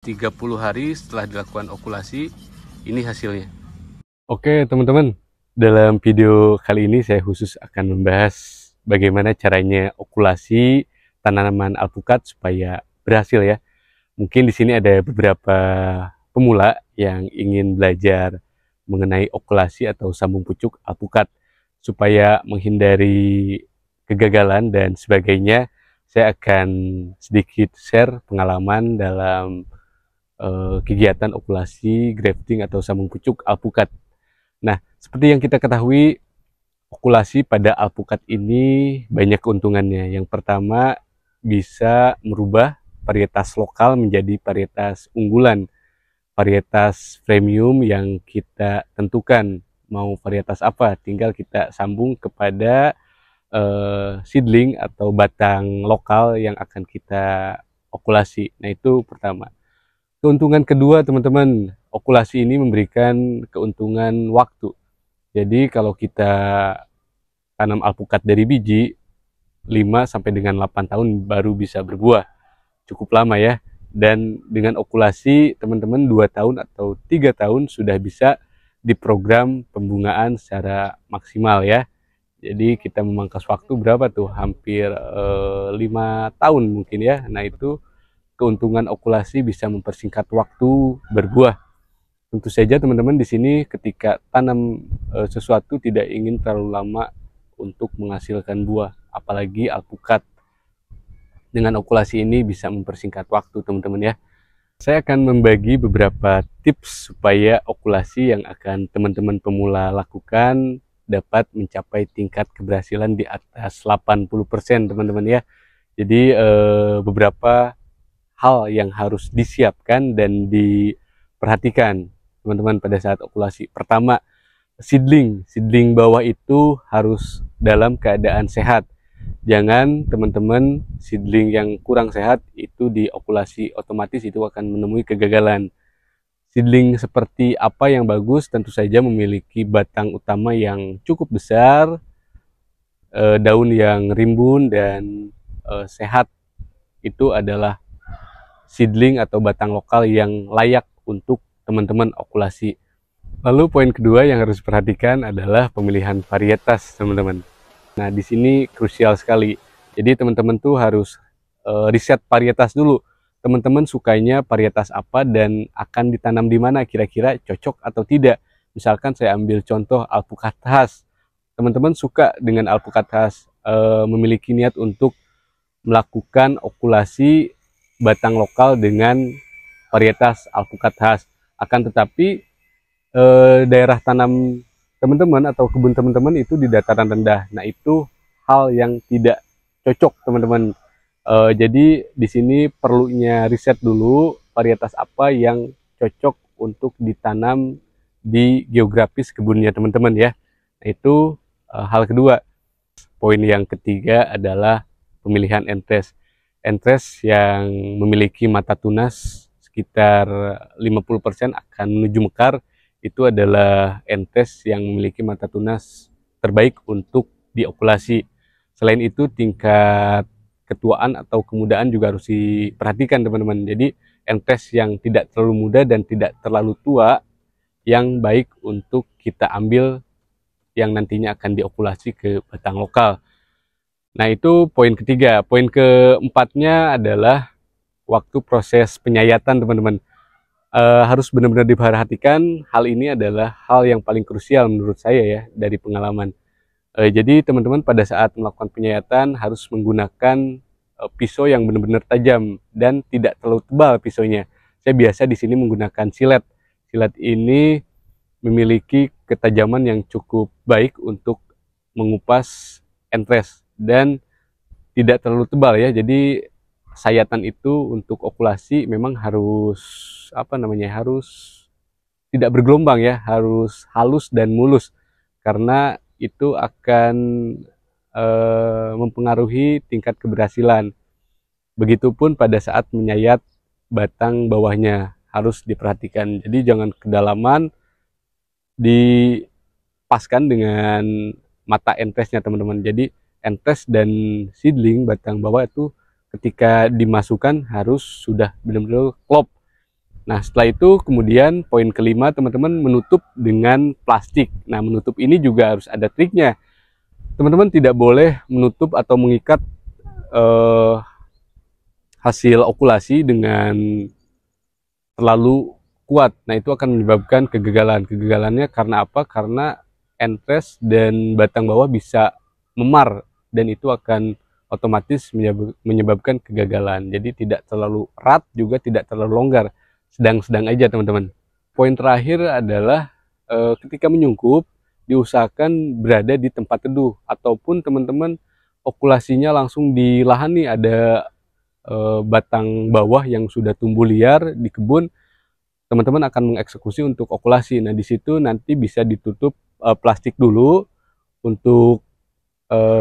30 hari setelah dilakukan okulasi, ini hasilnya. Oke teman-teman, dalam video kali ini saya khusus akan membahas bagaimana caranya okulasi tanaman alpukat supaya berhasil ya. Mungkin di sini ada beberapa pemula yang ingin belajar mengenai okulasi atau sambung pucuk alpukat. Supaya menghindari kegagalan dan sebagainya, saya akan sedikit share pengalaman dalam kegiatan okulasi, grafting atau sambung pucuk alpukat. Nah, seperti yang kita ketahui, okulasi pada alpukat ini banyak keuntungannya. Yang pertama, bisa merubah varietas lokal menjadi varietas unggulan, varietas premium yang kita tentukan mau varietas apa, tinggal kita sambung kepada seedling atau batang lokal yang akan kita okulasi. Nah, itu pertama. Keuntungan kedua teman-teman, okulasi ini memberikan keuntungan waktu. Jadi kalau kita tanam alpukat dari biji, 5 sampai dengan 8 tahun baru bisa berbuah. Cukup lama ya. Dan dengan okulasi teman-teman 2 tahun atau 3 tahun sudah bisa diprogram pembungaan secara maksimal ya. Jadi kita memangkas waktu berapa tuh? Hampir 5 tahun mungkin ya. Nah itu keuntungan okulasi bisa mempersingkat waktu berbuah. Tentu saja teman-teman di sini ketika tanam sesuatu tidak ingin terlalu lama untuk menghasilkan buah, apalagi alpukat. Dengan okulasi ini bisa mempersingkat waktu teman-teman ya. Saya akan membagi beberapa tips supaya okulasi yang akan teman-teman pemula lakukan dapat mencapai tingkat keberhasilan di atas 80% teman-teman ya. Jadi beberapa hal yang harus disiapkan dan diperhatikan teman-teman pada saat okulasi. Pertama, seedling bawah itu harus dalam keadaan sehat. Jangan teman-teman seedling yang kurang sehat itu diokulasi, otomatis itu akan menemui kegagalan. Seedling seperti apa yang bagus? Tentu saja memiliki batang utama yang cukup besar, daun yang rimbun dan sehat. Itu adalah seedling atau batang lokal yang layak untuk teman-teman okulasi. Lalu poin kedua yang harus diperhatikan adalah pemilihan varietas teman-teman. Nah di sini krusial sekali. Jadi teman-teman tuh harus riset varietas dulu. Teman-teman sukanya varietas apa dan akan ditanam di mana, kira-kira cocok atau tidak. Misalkan saya ambil contoh alpukat khas. Teman-teman suka dengan alpukat khas, memiliki niat untuk melakukan okulasi batang lokal dengan varietas alpukat khas. Akan tetapi daerah tanam teman-teman atau kebun teman-teman itu di dataran rendah. Nah itu hal yang tidak cocok teman-teman. Jadi di sini perlunya riset dulu varietas apa yang cocok untuk ditanam di geografis kebunnya teman-teman ya. Nah, itu hal kedua. Poin yang ketiga adalah pemilihan entes. Entes yang memiliki mata tunas sekitar 50% akan menuju mekar, itu adalah entes yang memiliki mata tunas terbaik untuk diokulasi. Selain itu tingkat ketuaan atau kemudaan juga harus diperhatikan teman-teman. Jadi entes yang tidak terlalu muda dan tidak terlalu tua yang baik untuk kita ambil yang nantinya akan diokulasi ke batang lokal. Nah itu poin ketiga. Poin keempatnya adalah waktu proses penyayatan teman-teman. Harus benar-benar diperhatikan. Hal ini adalah hal yang paling krusial menurut saya ya dari pengalaman. Jadi teman-teman pada saat melakukan penyayatan harus menggunakan pisau yang benar-benar tajam dan tidak terlalu tebal pisaunya. Saya biasa di sini menggunakan silet. Silet ini memiliki ketajaman yang cukup baik untuk mengupas entres dan tidak terlalu tebal ya. Jadi sayatan itu untuk okulasi memang harus harus tidak bergelombang ya, harus halus dan mulus karena itu akan mempengaruhi tingkat keberhasilan. Begitupun pada saat menyayat batang bawahnya harus diperhatikan. Jadi jangan kedalaman, dipaskan dengan mata entesnya teman-teman. Jadi entes dan seedling batang bawah itu ketika dimasukkan harus sudah benar-benar klop. Nah, setelah itu kemudian poin kelima teman-teman menutup dengan plastik. Nah, menutup ini juga harus ada triknya. Teman-teman tidak boleh menutup atau mengikat hasil okulasi dengan terlalu kuat. Nah, itu akan menyebabkan kegagalan. Kegagalannya karena apa? Karena entres dan batang bawah bisa memar dan itu akan otomatis menyebabkan kegagalan. Jadi tidak terlalu erat juga tidak terlalu longgar. Sedang-sedang aja teman-teman. Poin terakhir adalah ketika menyungkup diusahakan berada di tempat teduh ataupun teman-teman okulasinya langsung di lahan nih, ada batang bawah yang sudah tumbuh liar di kebun, teman-teman akan mengeksekusi untuk okulasi. Nah, di situ nanti bisa ditutup plastik dulu untuk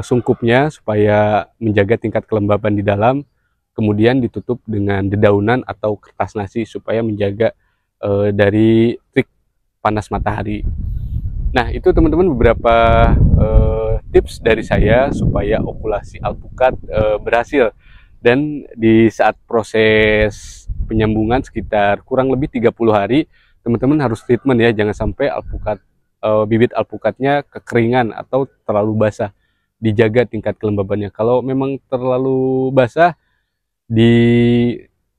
sungkupnya supaya menjaga tingkat kelembaban di dalam, kemudian ditutup dengan dedaunan atau kertas nasi supaya menjaga dari trik panas matahari. Nah, itu teman-teman beberapa tips dari saya supaya okulasi alpukat berhasil. Dan di saat proses penyambungan sekitar kurang lebih 30 hari, teman-teman harus treatment ya, jangan sampai alpukat bibit alpukatnya kekeringan atau terlalu basah. Dijaga tingkat kelembabannya. Kalau memang terlalu basah, dibatasi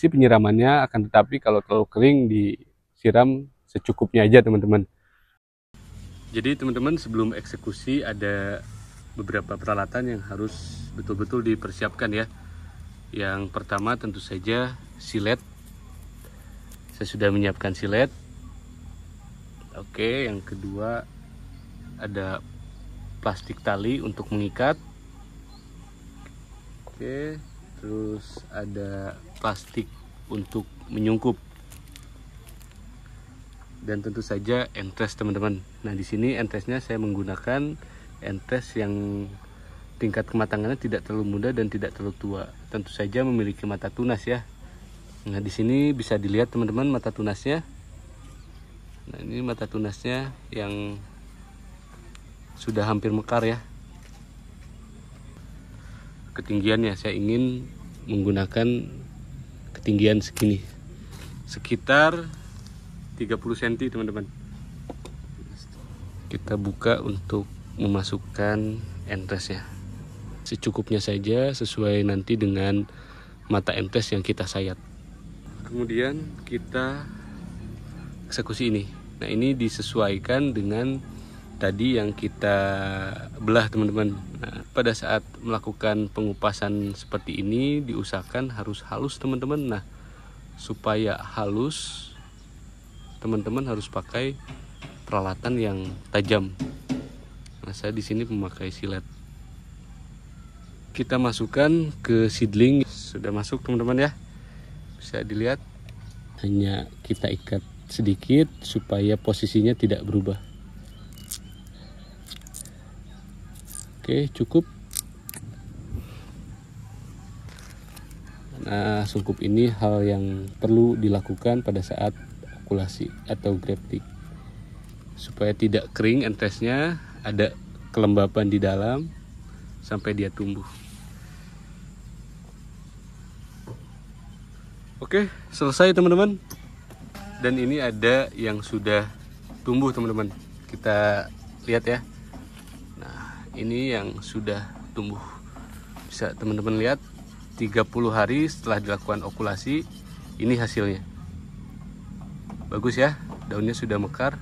penyiramannya, akan tetapi kalau terlalu kering disiram secukupnya aja teman-teman. Jadi teman-teman sebelum eksekusi ada beberapa peralatan yang harus betul-betul dipersiapkan ya. Yang pertama tentu saja silet. Saya sudah menyiapkan silet. Oke, yang kedua ada plastik tali untuk mengikat. Oke, terus ada plastik untuk menyungkup. Dan tentu saja entres teman-teman. Nah, di sini entresnya saya menggunakan entres yang tingkat kematangannya tidak terlalu muda dan tidak terlalu tua. Tentu saja memiliki mata tunas ya. Nah, di sini bisa dilihat teman-teman mata tunasnya. Nah, ini mata tunasnya yang sudah hampir mekar ya. Ketinggiannya saya ingin menggunakan ketinggian segini, sekitar 30 cm teman-teman. Kita buka untuk memasukkan entresnya secukupnya saja, sesuai nanti dengan mata entres yang kita sayat. Kemudian kita eksekusi ini. Nah, ini disesuaikan dengan tadi yang kita belah teman-teman. Nah, pada saat melakukan pengupasan seperti ini diusahakan harus halus teman-teman. Nah, supaya halus teman-teman harus pakai peralatan yang tajam. Nah, saya di sini memakai silet. Kita masukkan ke seedling. Sudah masuk teman-teman ya. Bisa dilihat. Hanya kita ikat sedikit supaya posisinya tidak berubah. Oke, cukup. Nah, sungkup ini hal yang perlu dilakukan pada saat okulasi atau grafting, supaya tidak kering entresnya, ada kelembapan di dalam sampai dia tumbuh. Oke, selesai teman-teman. Dan ini ada yang sudah tumbuh teman-teman. Kita lihat ya. Ini yang sudah tumbuh. Bisa teman-teman lihat 30 hari setelah dilakukan okulasi, ini hasilnya. Bagus ya, daunnya sudah mekar.